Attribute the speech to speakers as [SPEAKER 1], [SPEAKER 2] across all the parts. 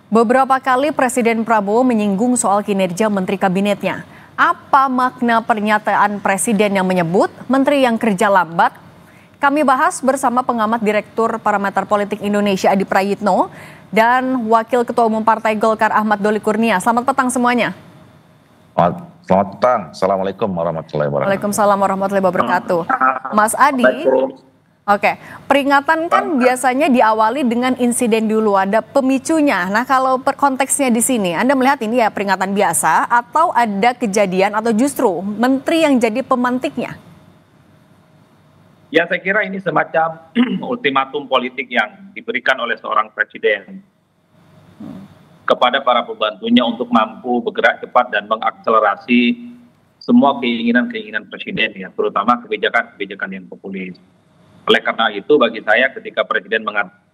[SPEAKER 1] Beberapa kali Presiden Prabowo menyinggung soal kinerja menteri kabinetnya. Apa makna pernyataan Presiden yang menyebut menteri yang kerja lambat? Kami bahas bersama pengamat Direktur Parameter Politik Indonesia Adi Prayitno dan Wakil Ketua Umum Partai Golkar Ahmad Doli Kurnia. Selamat petang semuanya.
[SPEAKER 2] Selamat petang. Assalamualaikum warahmatullahi wabarakatuh.
[SPEAKER 1] Waalaikumsalam warahmatullahi wabarakatuh. Mas Adi, oke, peringatan kan biasanya diawali dengan insiden dulu, ada pemicunya. Nah, kalau konteksnya di sini, Anda melihat ini ya peringatan biasa atau ada kejadian atau justru menteri yang jadi pemantiknya?
[SPEAKER 3] Ya, saya kira ini semacam ultimatum politik yang diberikan oleh seorang presiden kepada para pembantunya untuk mampu bergerak cepat dan mengakselerasi semua keinginan-keinginan presiden, ya, terutama kebijakan-kebijakan yang populis. Oleh karena itu, bagi saya ketika presiden mengatakan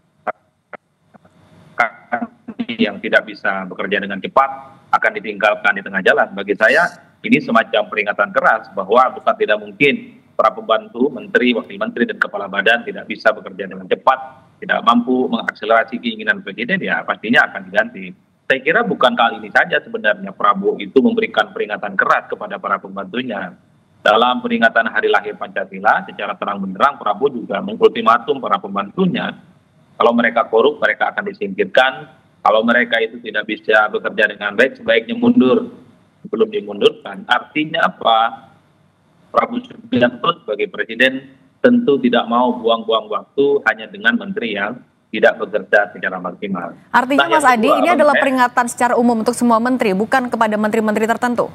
[SPEAKER 3] yang tidak bisa bekerja dengan cepat akan ditinggalkan di tengah jalan, bagi saya ini semacam peringatan keras bahwa bukan tidak mungkin para pembantu, menteri, wakil menteri, dan kepala badan tidak bisa bekerja dengan cepat, tidak mampu mengakselerasi keinginan presiden, ya pastinya akan diganti. Saya kira bukan kali ini saja sebenarnya Prabowo itu memberikan peringatan keras kepada para pembantunya. Dalam peringatan Hari Lahir Pancasila, secara terang benderang Prabowo juga mengultimatum para pembantunya, kalau mereka korup mereka akan disingkirkan, kalau mereka itu tidak bisa bekerja dengan baik, sebaiknya mundur sebelum dimundurkan. Artinya apa? Prabowo Subianto sebagai presiden tentu tidak mau buang-buang waktu hanya dengan menteri yang tidak bekerja secara maksimal.
[SPEAKER 1] Artinya Mas Adi, ini adalah peringatan secara umum untuk semua menteri, bukan kepada menteri-menteri tertentu?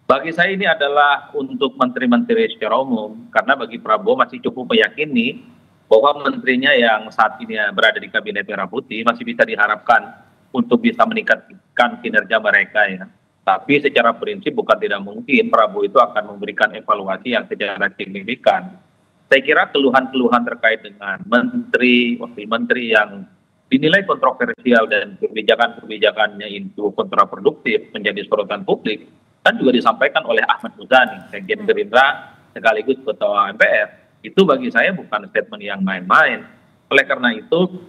[SPEAKER 3] Bagi saya ini adalah untuk menteri-menteri secara umum, karena bagi Prabowo masih cukup meyakini bahwa menterinya yang saat ini berada di Kabinet Merah Putih masih bisa diharapkan untuk bisa meningkatkan kinerja mereka, ya. Tapi secara prinsip bukan tidak mungkin Prabowo itu akan memberikan evaluasi yang secara signifikan. Saya kira keluhan-keluhan terkait dengan menteri, wakil menteri yang dinilai kontroversial dan kebijakan-kebijakannya itu kontraproduktif menjadi sorotan publik, kan juga disampaikan oleh Ahmad Muzani, Sekjen Gerindra sekaligus Ketua MPR. Itu bagi saya bukan statement yang main-main. Oleh karena itu,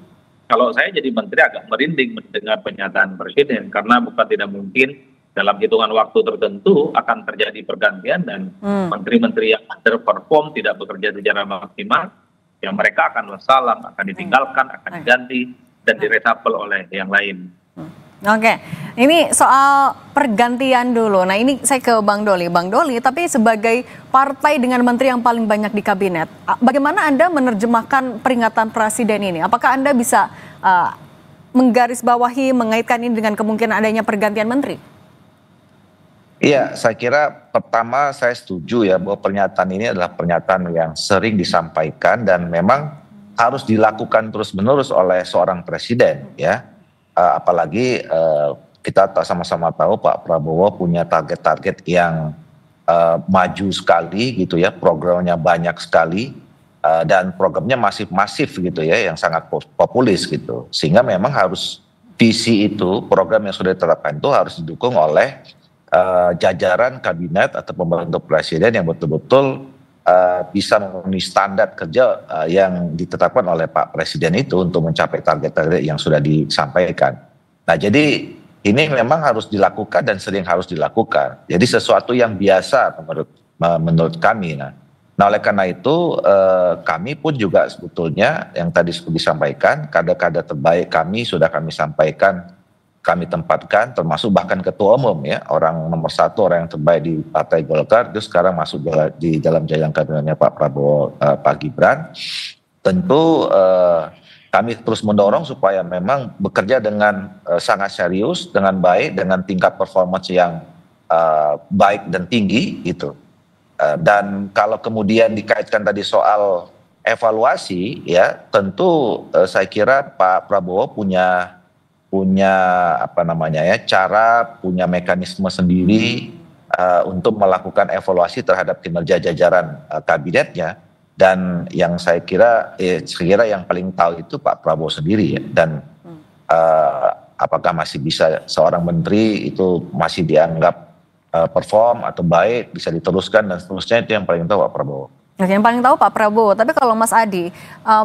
[SPEAKER 3] kalau saya jadi menteri agak merinding mendengar pernyataan presiden, karena bukan tidak mungkin dalam hitungan waktu tertentu akan terjadi pergantian dan menteri-menteri yang underperform tidak bekerja secara maksimal, ya mereka akan wassalam, akan ditinggalkan, akan diganti dan diresapel oleh yang lain.
[SPEAKER 1] Oke, ini soal pergantian dulu. Nah, ini saya ke Bang Doli. Bang Doli, tapi sebagai partai dengan menteri yang paling banyak di kabinet, bagaimana Anda menerjemahkan peringatan presiden ini? Apakah Anda bisa menggarisbawahi, mengaitkan ini dengan kemungkinan adanya pergantian menteri?
[SPEAKER 2] Iya, saya kira pertama saya setuju ya bahwa pernyataan ini adalah pernyataan yang sering disampaikan dan memang harus dilakukan terus-menerus oleh seorang presiden, ya. Apalagi kita sama-sama tahu Pak Prabowo punya target-target yang maju sekali gitu ya, programnya banyak sekali dan programnya masif gitu ya, yang sangat populis gitu. Sehingga memang harus visi itu, program yang sudah ditetapkan itu harus didukung oleh jajaran kabinet atau pembantu presiden yang betul-betul bisa memenuhi standar kerja yang ditetapkan oleh Pak Presiden itu untuk mencapai target-target yang sudah disampaikan. Nah, jadi ini memang harus dilakukan dan sering harus dilakukan. Jadi sesuatu yang biasa menurut kami. Nah, oleh karena itu kami pun juga sebetulnya yang tadi disampaikan, kader-kader terbaik kami sudah kami sampaikan, kami tempatkan, termasuk bahkan ketua umum ya, orang nomor satu, orang yang terbaik di Partai Golkar itu sekarang masuk di dalam jajaran kabinetnya Pak Prabowo, Pak Gibran. Tentu kami terus mendorong supaya memang bekerja dengan sangat serius, dengan baik, dengan tingkat performance yang baik dan tinggi gitu. Dan kalau kemudian dikaitkan tadi soal evaluasi ya, tentu saya kira Pak Prabowo punya cara, punya mekanisme sendiri untuk melakukan evaluasi terhadap kinerja jajaran kabinetnya, dan yang saya kira yang paling tahu itu Pak Prabowo sendiri ya. Dan apakah masih bisa seorang menteri itu masih dianggap perform atau baik, bisa diteruskan dan seterusnya, itu yang paling tahu Pak Prabowo.
[SPEAKER 1] Oke, yang paling tahu Pak Prabowo, tapi kalau Mas Adi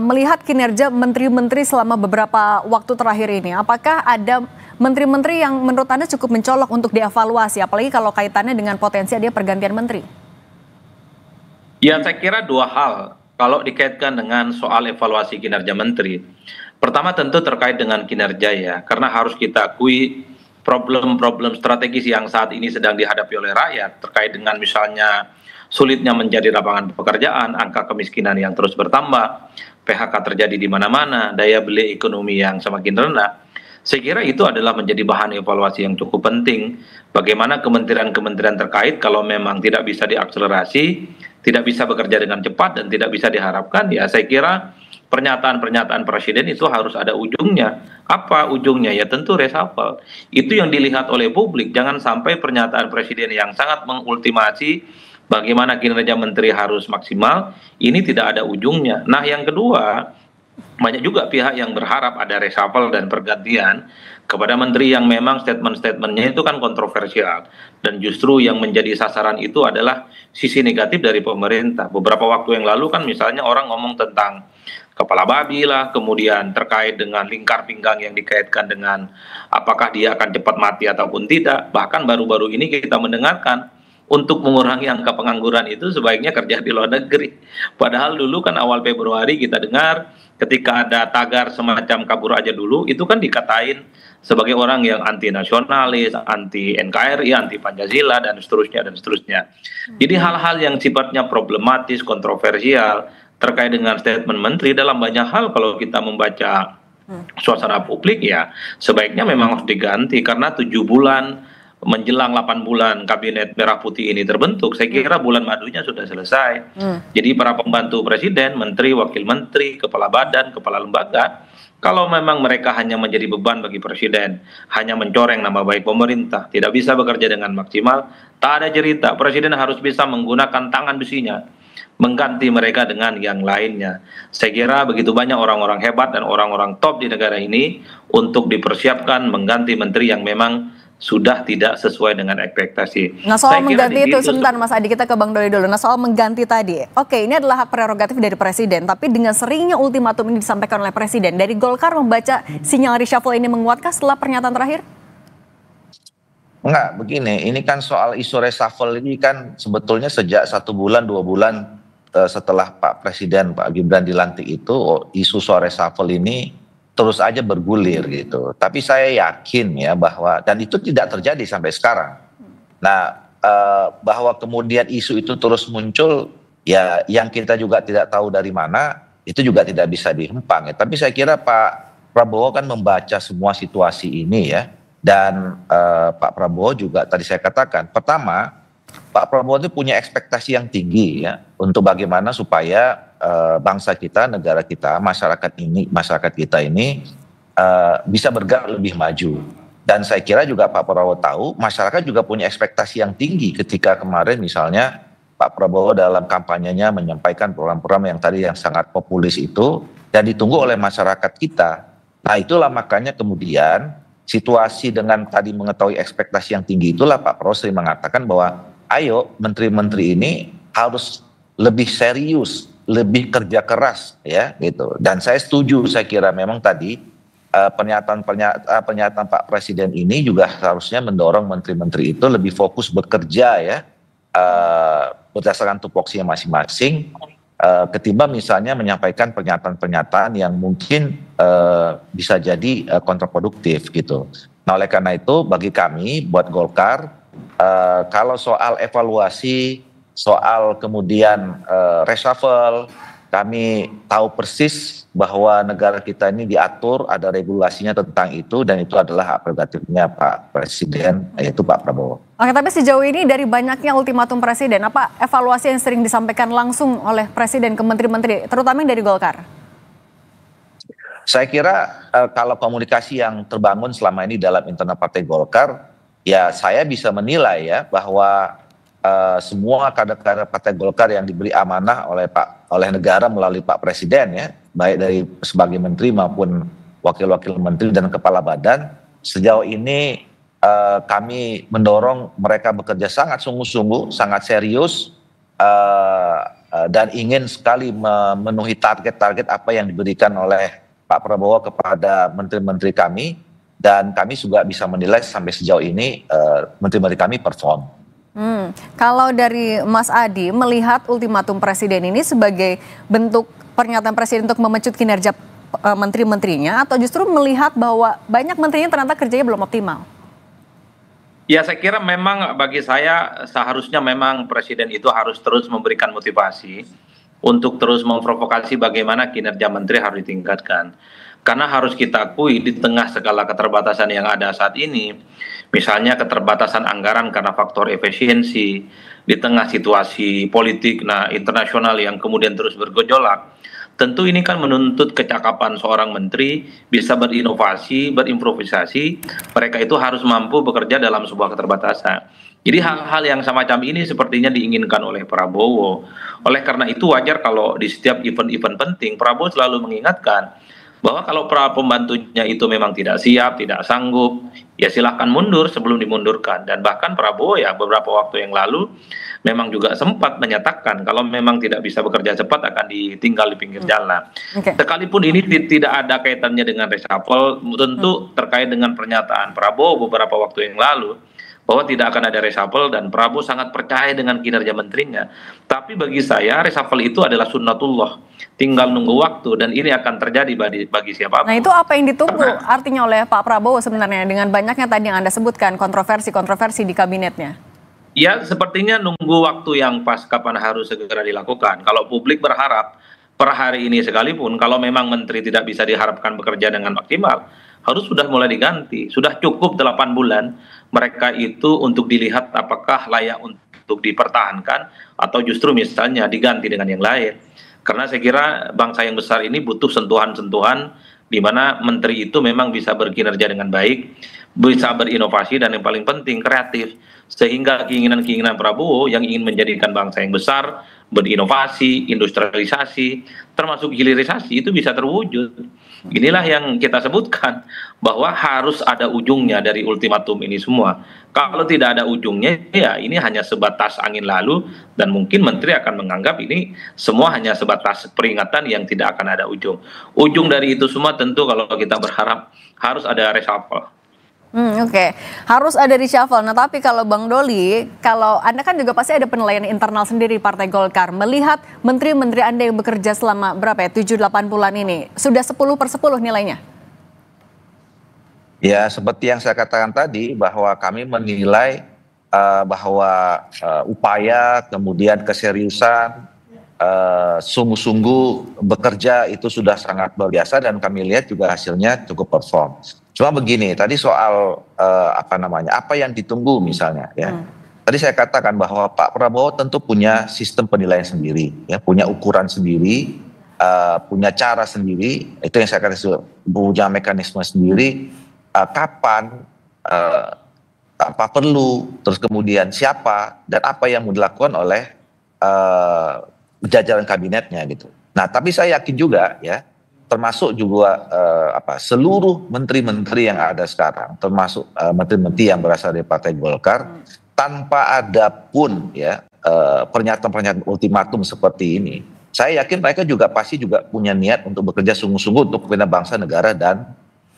[SPEAKER 1] melihat kinerja menteri-menteri selama beberapa waktu terakhir ini, apakah ada menteri-menteri yang menurut Anda cukup mencolok untuk dievaluasi, apalagi kalau kaitannya dengan potensi dia pergantian menteri?
[SPEAKER 3] Ya, saya kira dua hal kalau dikaitkan dengan soal evaluasi kinerja menteri. Pertama tentu terkait dengan kinerja ya, karena harus kita akui problem-problem strategis yang saat ini sedang dihadapi oleh rakyat terkait dengan misalnya sulitnya menjadi lapangan pekerjaan, angka kemiskinan yang terus bertambah, PHK terjadi di mana-mana, daya beli ekonomi yang semakin rendah. Saya kira itu adalah menjadi bahan evaluasi yang cukup penting. Bagaimana kementerian-kementerian terkait kalau memang tidak bisa diakselerasi, tidak bisa bekerja dengan cepat dan tidak bisa diharapkan, ya saya kira pernyataan-pernyataan presiden itu harus ada ujungnya. Apa ujungnya? Ya tentu reshuffle. Itu yang dilihat oleh publik. Jangan sampai pernyataan presiden yang sangat mengultimasi bagaimana kinerja menteri harus maksimal, ini tidak ada ujungnya. Nah yang kedua, banyak juga pihak yang berharap ada reshuffle dan pergantian kepada menteri yang memang statement-statementnya itu kan kontroversial. Dan justru yang menjadi sasaran itu adalah sisi negatif dari pemerintah. Beberapa waktu yang lalu kan misalnya orang ngomong tentang kepala babi lah, kemudian terkait dengan lingkar pinggang yang dikaitkan dengan apakah dia akan cepat mati ataupun tidak. Bahkan baru-baru ini kita mendengarkan untuk mengurangi angka pengangguran itu sebaiknya kerja di luar negeri. Padahal dulu kan awal Februari kita dengar ketika ada tagar semacam kabur aja dulu, itu kan dikatain sebagai orang yang anti nasionalis, anti NKRI, anti Pancasila, dan seterusnya, dan seterusnya. Jadi hal-hal yang sifatnya problematis, kontroversial, terkait dengan statement menteri dalam banyak hal kalau kita membaca suasana publik ya sebaiknya memang harus diganti karena 7 bulan menjelang 8 bulan kabinet merah putih ini terbentuk, saya kira bulan madunya sudah selesai. Jadi para pembantu presiden, menteri, wakil menteri, kepala badan, kepala lembaga, kalau memang mereka hanya menjadi beban bagi presiden, hanya mencoreng nama baik pemerintah, tidak bisa bekerja dengan maksimal, tak ada cerita. Presiden harus bisa menggunakan tangan besinya, mengganti mereka dengan yang lainnya. Saya kira begitu banyak orang-orang hebat dan orang-orang top di negara ini untuk dipersiapkan mengganti menteri yang memang sudah tidak sesuai dengan ekspektasi.
[SPEAKER 1] Nah soal mengganti itu, sebentar Mas Adi, kita ke Bang Doli dulu. Nah soal mengganti tadi, oke ini adalah hak prerogatif dari presiden, tapi dengan seringnya ultimatum ini disampaikan oleh presiden, dari Golkar membaca sinyal reshuffle ini menguatkah setelah pernyataan terakhir?
[SPEAKER 2] Enggak, begini, ini kan soal isu reshuffle ini kan sebetulnya sejak 1 bulan, 2 bulan setelah Pak Presiden, Pak Gibran dilantik itu, isu soal reshuffle ini terus aja bergulir gitu. Tapi saya yakin ya bahwa, dan itu tidak terjadi sampai sekarang. Nah, bahwa kemudian isu itu terus muncul, ya yang kita juga tidak tahu dari mana, itu juga tidak bisa dihempang ya. Tapi saya kira Pak Prabowo kan membaca semua situasi ini ya. Dan Pak Prabowo juga tadi saya katakan, pertama Pak Prabowo itu punya ekspektasi yang tinggi ya untuk bagaimana supaya bangsa kita, negara kita, masyarakat kita ini bisa bergerak lebih maju. Dan saya kira juga Pak Prabowo tahu masyarakat juga punya ekspektasi yang tinggi ketika kemarin misalnya Pak Prabowo dalam kampanyenya menyampaikan program-program yang tadi yang sangat populis itu dan ditunggu oleh masyarakat kita. Nah itulah makanya kemudian situasi dengan tadi mengetahui ekspektasi yang tinggi itulah Pak Prabowo sering mengatakan bahwa ayo menteri-menteri ini harus lebih serius, lebih kerja keras ya gitu. Dan saya setuju, saya kira memang tadi pernyataan Pak Presiden ini juga harusnya mendorong menteri-menteri itu lebih fokus bekerja ya berdasarkan tupoksinya masing-masing ketimbang misalnya menyampaikan pernyataan-pernyataan yang mungkin bisa jadi kontraproduktif gitu. Nah oleh karena itu bagi kami buat Golkar kalau soal evaluasi, soal kemudian reshuffle, kami tahu persis bahwa negara kita ini diatur, ada regulasinya tentang itu, dan itu adalah hak prerogatifnya Pak Presiden, yaitu Pak Prabowo.
[SPEAKER 1] Oke, tapi sejauh ini dari banyaknya ultimatum presiden, apa evaluasi yang sering disampaikan langsung oleh presiden ke menteri-menteri, terutama yang dari Golkar?
[SPEAKER 2] Saya kira kalau komunikasi yang terbangun selama ini dalam internal Partai Golkar, ya saya bisa menilai ya bahwa semua kader-kader Partai Golkar yang diberi amanah oleh negara melalui Pak Presiden ya, baik dari sebagai menteri maupun wakil-wakil menteri dan kepala badan, sejauh ini kami mendorong mereka bekerja sangat sungguh-sungguh, sangat serius dan ingin sekali memenuhi target-target apa yang diberikan oleh Pak Prabowo kepada menteri-menteri kami, dan kami juga bisa menilai sampai sejauh ini menteri-menteri kami perform.
[SPEAKER 1] Kalau dari Mas Adi melihat ultimatum presiden ini sebagai bentuk pernyataan presiden untuk memecut kinerja menteri-menterinya, atau justru melihat bahwa banyak menterinya ternyata kerjanya belum optimal?
[SPEAKER 3] Ya, saya kira memang bagi saya seharusnya memang presiden itu harus terus memberikan motivasi untuk terus memprovokasi bagaimana kinerja menteri harus ditingkatkan. Karena harus kita akui di tengah segala keterbatasan yang ada saat ini, misalnya keterbatasan anggaran karena faktor efisiensi, di tengah situasi politik internasional yang kemudian terus bergejolak, tentu ini kan menuntut kecakapan seorang menteri bisa berinovasi, berimprovisasi. Mereka itu harus mampu bekerja dalam sebuah keterbatasan. Jadi hal-hal yang semacam ini sepertinya diinginkan oleh Prabowo. Oleh karena itu wajar kalau di setiap event-event penting Prabowo selalu mengingatkan bahwa kalau para pembantunya itu memang tidak siap, tidak sanggup, ya silahkan mundur sebelum dimundurkan. Dan bahkan Prabowo ya beberapa waktu yang lalu memang juga sempat menyatakan kalau memang tidak bisa bekerja cepat akan ditinggal di pinggir jalan. Sekalipun ini tidak ada kaitannya dengan reshuffle, tentu terkait dengan pernyataan Prabowo beberapa waktu yang lalu bahwa tidak akan ada reshuffle, dan Prabowo sangat percaya dengan kinerja menterinya. Tapi bagi saya reshuffle itu adalah sunnatullah, tinggal nunggu waktu, dan ini akan terjadi bagi siapapun.
[SPEAKER 1] Nah, itu apa yang ditunggu artinya oleh Pak Prabowo sebenarnya dengan banyaknya tadi yang Anda sebutkan kontroversi di kabinetnya?
[SPEAKER 3] Ya, sepertinya nunggu waktu yang pas kapan harus segera dilakukan. Kalau publik berharap per hari ini sekalipun, kalau memang menteri tidak bisa diharapkan bekerja dengan maksimal, harus sudah mulai diganti. Sudah cukup 8 bulan mereka itu untuk dilihat apakah layak untuk dipertahankan atau justru misalnya diganti dengan yang lain. Karena saya kira bangsa yang besar ini butuh sentuhan-sentuhan di mana menteri itu memang bisa berkinerja dengan baik, bisa berinovasi, dan yang paling penting kreatif. Sehingga keinginan-keinginan Prabowo yang ingin menjadikan bangsa yang besar, berinovasi, industrialisasi, termasuk hilirisasi itu bisa terwujud. Inilah yang kita sebutkan bahwa harus ada ujungnya dari ultimatum ini semua. Kalau tidak ada ujungnya, ya ini hanya sebatas angin lalu, dan mungkin menteri akan menganggap ini semua hanya sebatas peringatan yang tidak akan ada ujung. Ujung dari itu semua tentu kalau kita berharap harus ada reshuffle.
[SPEAKER 1] Oke. Harus ada reshuffle. Nah, tapi kalau Bang Doli, kalau Anda kan juga pasti ada penilaian internal sendiri di Partai Golkar, melihat menteri-menteri Anda yang bekerja selama berapa ya, 7-8 bulan ini, sudah 10/10 nilainya?
[SPEAKER 2] Ya, seperti yang saya katakan tadi, bahwa kami menilai bahwa upaya, kemudian keseriusan, sungguh-sungguh bekerja itu sudah sangat luar biasa, dan kami lihat juga hasilnya cukup perform. Cuma begini, tadi soal apa yang ditunggu misalnya ya. Tadi saya katakan bahwa Pak Prabowo tentu punya sistem penilaian sendiri, ya, punya ukuran sendiri, punya cara sendiri, itu yang saya katakan, punya mekanisme sendiri, kapan, apa perlu, terus kemudian siapa, dan apa yang mau dilakukan oleh jajaran kabinetnya gitu. Nah, tapi saya yakin juga ya, termasuk juga seluruh menteri-menteri yang ada sekarang, termasuk menteri-menteri yang berasal dari Partai Golkar, tanpa ada pun ya pernyataan-pernyataan ultimatum seperti ini, saya yakin mereka juga pasti juga punya niat untuk bekerja sungguh-sungguh untuk kepentingan bangsa, negara, dan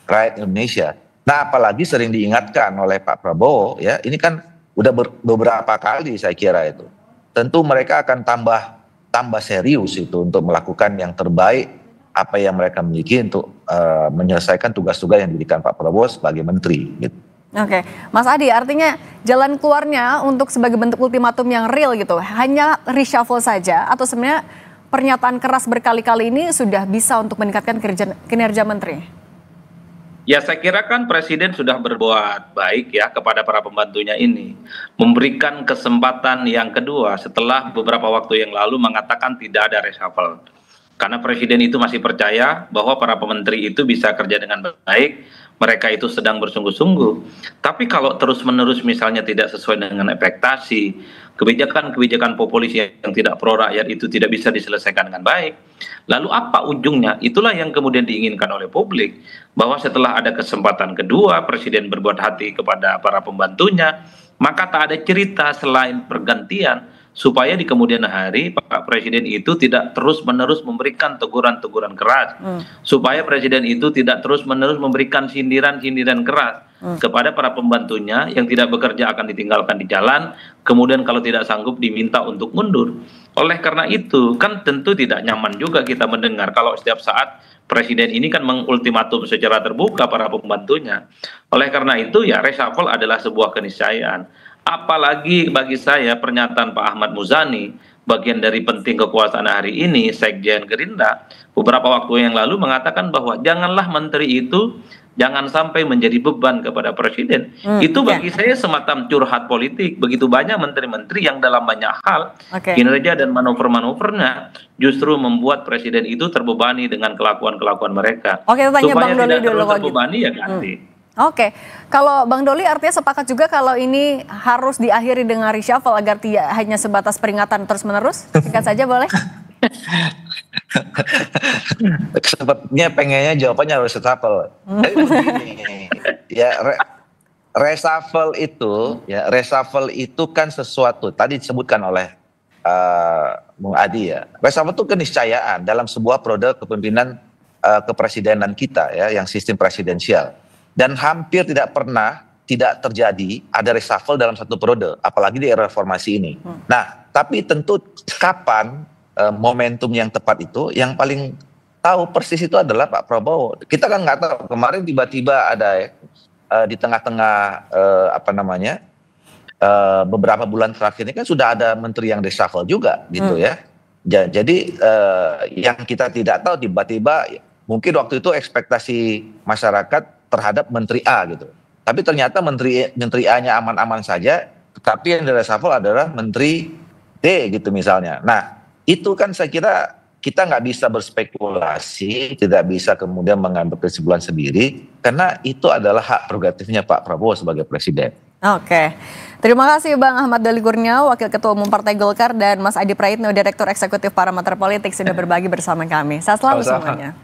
[SPEAKER 2] rakyat Indonesia. Nah, apalagi sering diingatkan oleh Pak Prabowo ya, ini kan udah beberapa kali saya kira itu. Tentu mereka akan tambah serius itu untuk melakukan yang terbaik apa yang mereka miliki untuk menyelesaikan tugas-tugas yang diberikan Pak Prabowo sebagai menteri. Gitu.
[SPEAKER 1] Oke, Mas Adi, artinya jalan keluarnya untuk sebagai bentuk ultimatum yang real gitu, hanya reshuffle saja, atau sebenarnya pernyataan keras berkali-kali ini sudah bisa untuk meningkatkan kinerja menteri?
[SPEAKER 3] Ya, saya kira kan Presiden sudah berbuat baik ya kepada para pembantunya ini. Memberikan kesempatan yang kedua setelah beberapa waktu yang lalu mengatakan tidak ada reshuffle. Karena Presiden itu masih percaya bahwa para pementeri itu bisa kerja dengan baik, mereka itu sedang bersungguh-sungguh. Tapi kalau terus-menerus misalnya tidak sesuai dengan ekspektasi, kebijakan-kebijakan populis yang tidak pro rakyat itu tidak bisa diselesaikan dengan baik, lalu apa ujungnya? Itulah yang kemudian diinginkan oleh publik, bahwa setelah ada kesempatan kedua, Presiden berbuat hati kepada para pembantunya, maka tak ada cerita selain pergantian, supaya di kemudian hari Pak Presiden itu tidak terus-menerus memberikan teguran-teguran keras, supaya Presiden itu tidak terus-menerus memberikan sindiran-sindiran keras kepada para pembantunya yang tidak bekerja akan ditinggalkan di jalan, kemudian kalau tidak sanggup diminta untuk mundur. Oleh karena itu kan tentu tidak nyaman juga kita mendengar kalau setiap saat Presiden ini kan mengultimatum secara terbuka para pembantunya. Oleh karena itu ya reshuffle adalah sebuah keniscayaan. Apalagi bagi saya pernyataan Pak Ahmad Muzani, bagian dari penting kekuasaan hari ini, Sekjen Gerindra, beberapa waktu yang lalu mengatakan bahwa janganlah menteri itu jangan sampai menjadi beban kepada Presiden. Itu bagi saya semacam curhat politik. Begitu banyak menteri-menteri yang dalam banyak hal, kinerja dan manuver-manuvernya justru membuat Presiden itu terbebani dengan kelakuan-kelakuan mereka. Supaya tidak terus terbebani ya ganti.
[SPEAKER 1] Oke, kalau Bang Doli artinya sepakat juga kalau ini harus diakhiri dengan reshuffle agar tidak hanya sebatas peringatan terus-menerus? Singkat saja boleh?
[SPEAKER 2] Sepertinya pengennya jawabannya harus reshuffle. Ya, reshuffle itu kan sesuatu tadi disebutkan oleh Bung Adi ya. Reshuffle itu keniscayaan dalam sebuah periode kepemimpinan kepresidenan kita ya, yang sistem presidensial. Dan hampir tidak pernah tidak terjadi ada reshuffle dalam satu periode, apalagi di era reformasi ini. Nah, tapi tentu kapan momentum yang tepat itu, yang paling tahu persis itu adalah Pak Prabowo. Kita kan nggak tahu, kemarin tiba-tiba ada di tengah-tengah beberapa bulan terakhir ini kan sudah ada menteri yang reshuffle juga gitu ya. Jadi yang kita tidak tahu tiba-tiba mungkin waktu itu ekspektasi masyarakat terhadap Menteri A gitu. Tapi ternyata Menteri A-nya aman-aman saja, tetapi yang di-reshuffle adalah Menteri D gitu misalnya. Nah, itu kan saya kira kita nggak bisa berspekulasi, tidak bisa kemudian mengambil kesimpulan sendiri, karena itu adalah hak prerogatifnya Pak Prabowo sebagai Presiden.
[SPEAKER 1] Oke, terima kasih Bang Ahmad Doli Kurnia, Wakil Ketua Umum Partai Golkar, dan Mas Adi Praitno, Direktur Eksekutif Parameter Politik sudah berbagi bersama kami. Sehat selalu semuanya.